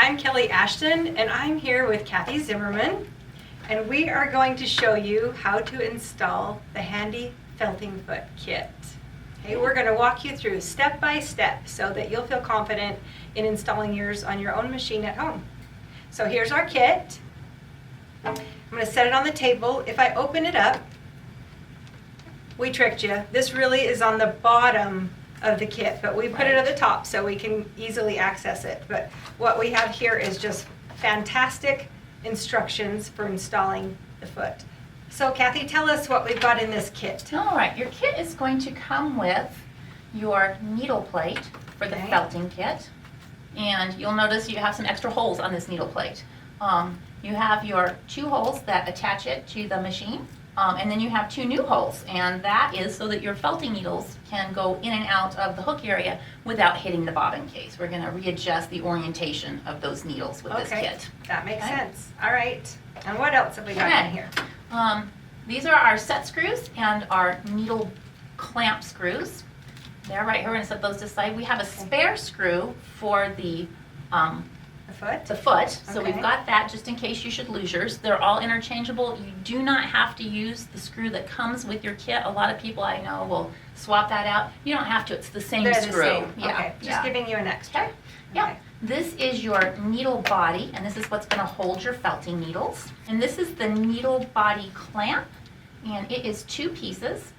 I'm Kelly Ashton, and I'm here with Kathy Zimmerman, and we are going to show you how to install the Handi Felting Foot Kit. Okay, we're going to walk you through step by step so that you'll feel confident in installing yours on your own machine at home. So here's our kit. I'm going to set it on the table. If I open it up, we tricked you. This really is on the bottom of the kit, but we put it at the top so we can easily access it. But what we have here is just fantastic instructions for installing the foot. So Kathy, tell us what we've got in this kit. All right, your kit is going to come with your needle plate for the felting kit, and you'll notice you have some extra holes on this needle plate. You have your 2 holes that attach it to the machine, and then you have 2 new holes, and that is so that your felting needles can go in and out of the hook area without hitting the bobbin case. We're going to readjust the orientation of those needles with this kit. That makes sense. All right. And what else have we got in here? These are our set screws and our needle clamp screws. They're right here. We're going to set those aside. We have a spare screw for the foot. So we've got that just in case you should lose yours. They're all interchangeable. You do not have to use the screw that comes with your kit. A lot of people I know will swap that out. You don't have to. It's the same screw. The same. Yeah. Okay. Just giving you an extra. Okay. Yep. This is your needle body, and this is what's going to hold your felting needles. And this is the needle body clamp, and it is 2 pieces.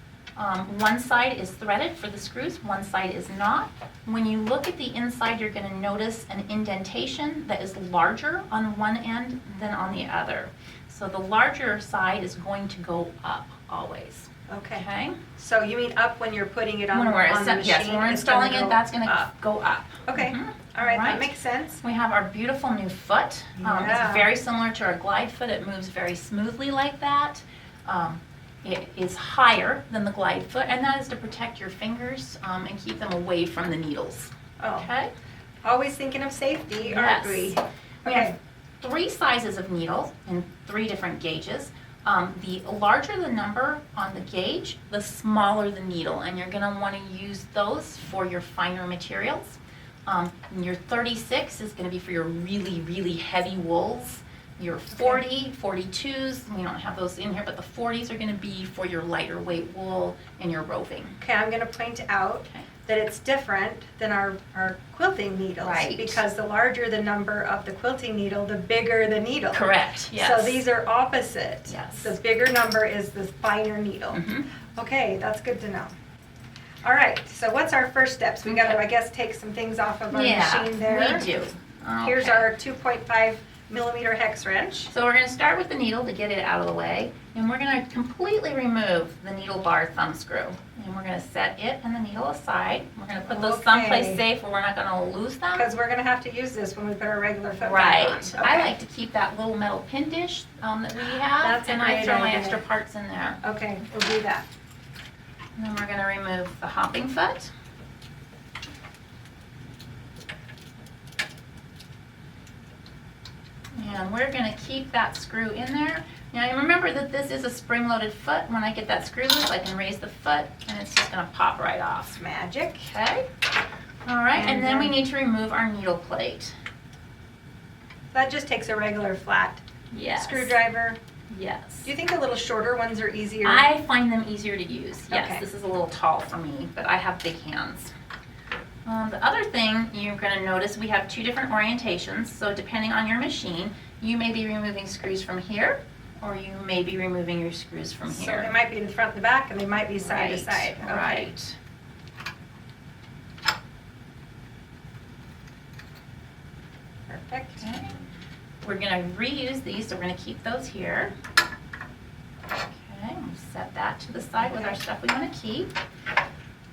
One side is threaded for the screws, one side is not. When you look at the inside, you're going to notice an indentation that is larger on one end than on the other. So the larger side is going to go up always. Okay. So you mean up when you're putting it on the machine? Yes, when we're installing it, that's going to go up. Okay. All right, that makes sense. We have our beautiful new foot. It's very similar to our glide foot. It moves very smoothly like that. It is higher than the glide foot, and that is to protect your fingers and keep them away from the needles. Okay? Always thinking of safety, aren't we? We have 3 sizes of needles in 3 different gauges. The larger the number on the gauge, the smaller the needle, and you're going to want to use those for your finer materials. Your 36 is going to be for your really, really heavy wools. Your 40, 42s, we don't have those in here, but the 40s are going to be for your lighter weight wool and your roving. Okay, I'm going to point out that it's different than our quilting needles. Right. Because the larger the number of the quilting needle, the bigger the needle. Correct, yes. So these are opposite. Yes. The bigger number is the finer needle. Okay, that's good to know. All right, so what's our first steps? We got to, I guess, take some things off of our machine there. We do. Here's our 2.5 millimeter hex wrench. So we're going to start with the needle to get it out of the way, and we're going to completely remove the needle bar thumb screw, and we're going to set it and the needle aside. We're going to put those someplace safe where we're not going to lose them. Because we're going to have to use this when we put our regular foot back on. Right. I like to keep that little metal pin dish that we have, and I throw my extra parts in there. Okay, we'll do that. And then we're going to remove the hopping foot. And we're going to keep that screw in there. Now remember that this is a spring-loaded foot. When I get that screw loose, I can raise the foot and it's just going to pop right off. It's magic. Okay. All right, and then we need to remove our needle plate. That just takes a regular flat screwdriver. Yes. Do you think the little shorter ones are easier? I find them easier to use. Yes, this is a little tall for me, but I have big hands. The other thing you're going to notice, we have 2 different orientations, so depending on your machine, you may be removing screws from here, or you may be removing your screws from here. So they might be in the front and the back, and they might be side to side. Okay. Right. Perfect. Okay. We're going to reuse these, so we're going to keep those here. Okay, we'll set that to the side with our stuff we want to keep.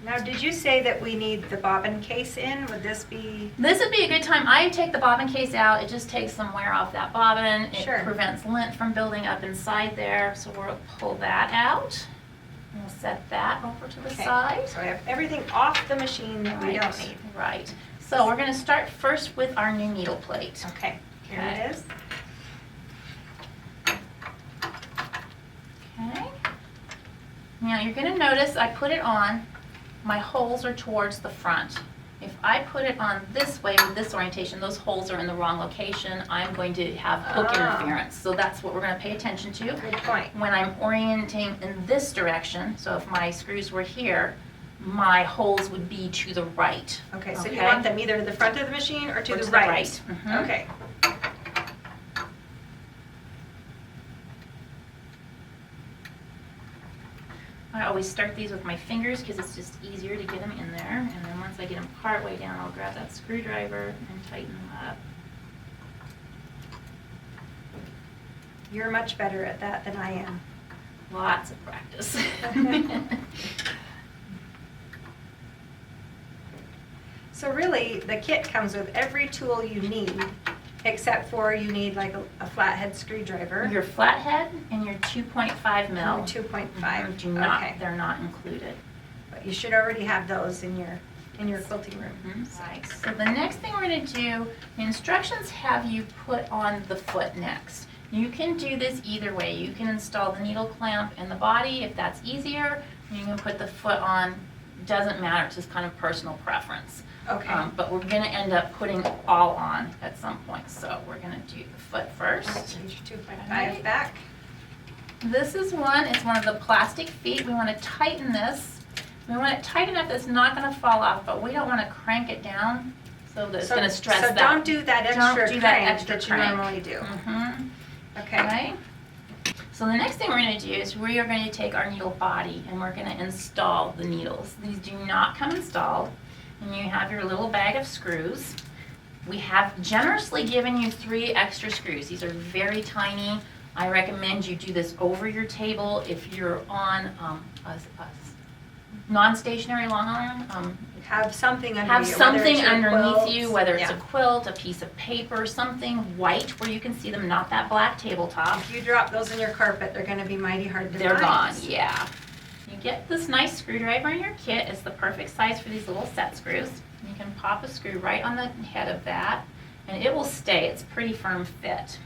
Now, did you say that we need the bobbin case in? Would this be? This would be a good time. I take the bobbin case out. It just takes some wear off that bobbin. It prevents lint from building up inside there. So we'll pull that out. And we'll set that over to the side. So we have everything off the machine that we don't need. Right. So we're going to start first with our new needle plate. Okay. Here it is. Okay. Now you're going to notice I put it on. My holes are towards the front. If I put it on this way with this orientation, those holes are in the wrong location. I'm going to have hook interference. So that's what we're going to pay attention to. Good point. When I'm orienting in this direction, so if my screws were here, my holes would be to the right. Okay, so you want them either to the front of the machine or to the right? Mhm. Okay. I always start these with my fingers because it's just easier to get them in there. And then once I get them part way down, I'll grab that screwdriver and tighten them up. You're much better at that than I am. Lots of practice. So really, the kit comes with every tool you need, except for you need like a flathead screwdriver. Your flathead and your 2.5 mil. 2.5. Do not, Okay. they're not included. But you should already have those in your quilting room. Right. So the next thing we're going to do, the instructions have you put on the foot next. You can do this either way. You can install the needle clamp in the body if that's easier. You can put the foot on. Doesn't matter. It's just kind of personal preference. Okay. But we're going to end up putting all on at some point. So we're going to do the foot first. Get your 2.5 Alright. back. This is one. It's one of the plastic feet. We want to tighten this. We want it tight enough that it's not going to fall off, but we don't want to crank it down so that it's going to stress so that. don't do that extra Don't do that crank extra that you crank. normally do. Mhm. Okay. Okay. So the next thing we're going to do is we are going to take our needle body and we're going to install the needles. These do not come installed. And you have your little bag of screws. We have generously given you 3 extra screws. These are very tiny. I recommend you do this over your table if you're on a non-stationary long arm. Have something under Have you, whether something it's your underneath quilts. you, whether it's Yeah. a quilt, a piece of paper, something white where you can see them, not that black tabletop. If you drop those in your carpet, they're going to be mighty hard to They're find. gone, yeah. You get this nice screwdriver in your kit. It's the perfect size for these little set screws. You can pop a screw right on the head of that, and it will stay. It's pretty firm fit.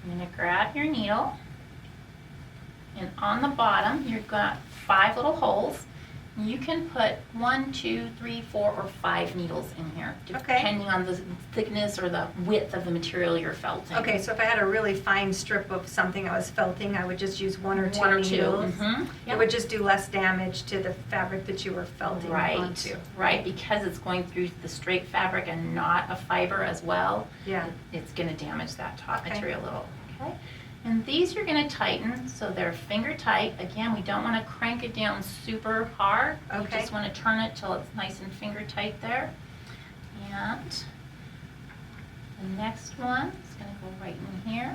You're going to grab your needle, and on the bottom, you've got 5 little holes. You can put 1, 2, 3, 4, or 5 needles in here, depending on the thickness or the width of the material you're felting. Okay, so if I had a really fine strip of something I was felting, I would just use 1 or 2 1 or 2. needles. Mhm. It Yep. would just do less damage to the fabric that you were felting onto. Right, because it's going through the straight fabric and not a fiber as well. Yeah. It's going to damage that top Okay. material a little. Okay. And these you're going to tighten so they're finger tight. Again, we don't want to crank it down super hard. You Okay. just want to turn it till it's nice and finger tight there. And the next one is going to go right in here.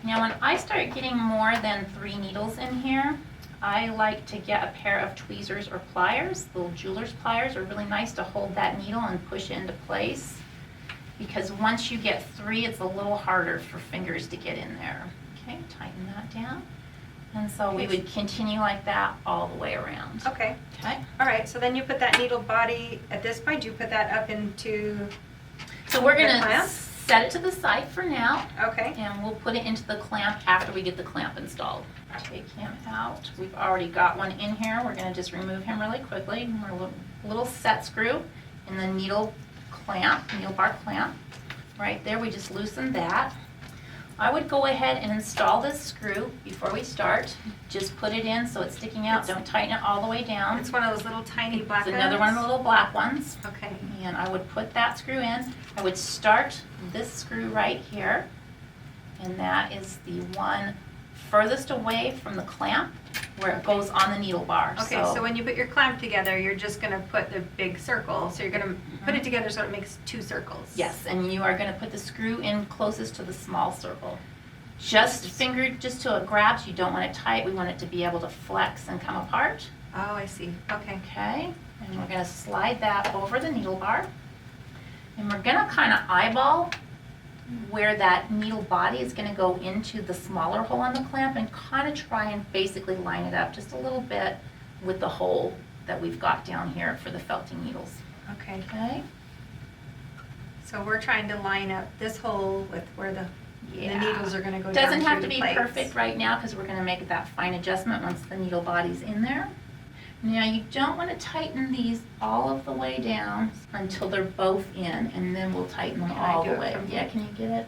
Now when I start getting more than 3 needles in here, I like to get a pair of tweezers or pliers. Little jeweler's pliers are really nice to hold that needle and push it into place. Because once you get 3, it's a little harder for fingers to get in there. Okay, tighten that down. And so we would continue like that all the way around. Okay. Okay. All right, so then you put that needle body, at this point, you put that up into, So we're The going to clamp? set it to the side for now, okay. and we'll put it into the clamp after we get the clamp installed. Take him out. We've already got one in here. We're going to just remove him really quickly. Our little set screw in the needle bar clamp. Right there, we just loosened that. I would go ahead and install this screw before we start. Just put it in so it's sticking out. Don't tighten it all the way down. It's one of those little tiny black It's another one of the ones? little black ones. Okay. And I would put that screw in. I would start this screw right here. And that is the one furthest away from the clamp where it goes on the needle bar. Okay, so when you put your clamp together, you're just going to put the big circle. So you're going to put it together so it makes 2 circles. Yes, and you are going to put the screw in closest to the small circle. Just finger, just till it grabs. You don't want it tight. We want it to be able to flex and come apart. Oh, I see. Okay. Okay, and we're going to slide that over the needle bar. And we're going to kind of eyeball where that needle body is going to go into the smaller hole on the clamp and kind of try and basically line it up just a little bit with the hole that we've got down here for the felting needles. Okay. Okay? So we're trying to line up this hole with where the needles are going to go down Doesn't through have the to be plates. perfect right now because we're going to make that fine adjustment once the needle body's in there. Now you don't want to tighten these all of the way down until they're both in, and then we'll tighten them Can I all do the it way. from Yeah, here? can you get it?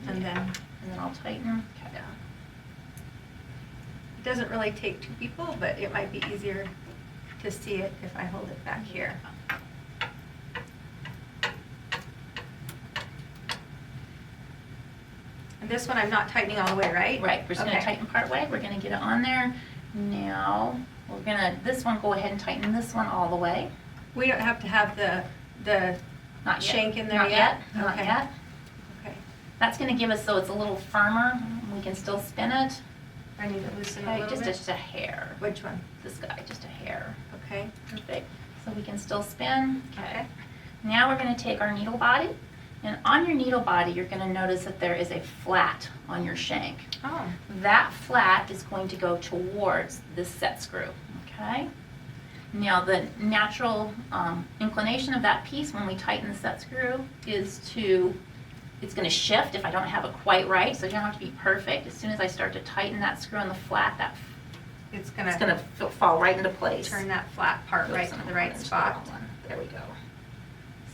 And then And then I'll tighten. Okay. it doesn't really take two people, but it might be easier to see it if I hold it back here. And this one I'm not tightening all the way, right? Right, we're just gonna Okay. tighten part way. We're gonna get it on there. Now, we're gonna, this one, go ahead and tighten this one all the way. We don't have to have the Not yet. shank in there Not yet? Not Okay. yet. Okay. That's gonna give us so it's a little firmer. We can still spin it. I need to loosen a Okay, little bit. just a hair. Which one? This guy, just a hair. Okay. Perfect. So we can still spin. Okay. Now we're gonna take our needle body, and on your needle body, you're gonna notice that there is a flat on your shank. Oh. That flat is going to go towards this set screw, okay? Now, the natural inclination of that piece when we tighten the set screw is it's gonna shift if I don't have it quite right, so you don't have to be perfect. As soon as I start to tighten that screw on the flat, It's it's gonna gonna fall right into place. turn that flat part right Oops, to the I'm right into the spot. wrong one. There we go.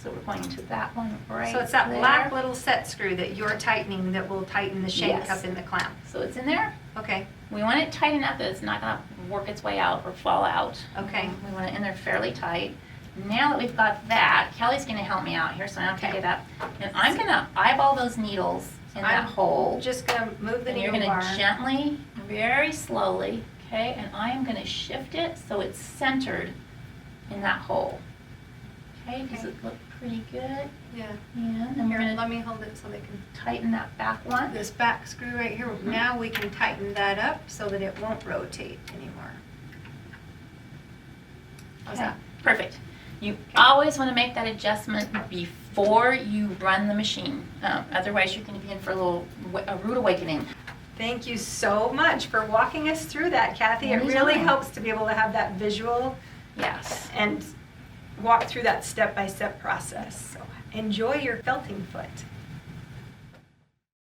So we're going to that one right So it's that there. black little set screw that you're tightening that will tighten the shank Yes. up in the clamp. So it's in there. Okay. We want it tight enough that it's not gonna work its way out or fall out. Okay. We want it in there fairly tight. Now that we've got that, Kelly's gonna help me out here, so I don't have to Okay. get up. And I'm gonna eyeball those needles in that I'm hole. Just gonna move the And you're needle gonna bar. gently, very slowly, okay, and I am gonna shift it so it's centered in that hole. Okay, does Okay. it look pretty good? Yeah. And then we're Here, gonna let me hold it so they can, tighten that back one. this back screw right here, Mhm. now we can tighten that up so that it won't rotate anymore. How's Okay, that? perfect. You always want to make that adjustment before you run the machine. Otherwise, you're going to be in for a rude awakening. Thank you so much for walking us through that, Kathy. It really Anytime. helps to be able to have that visual Yes. and walk through that step-by-step process. So enjoy your felting foot.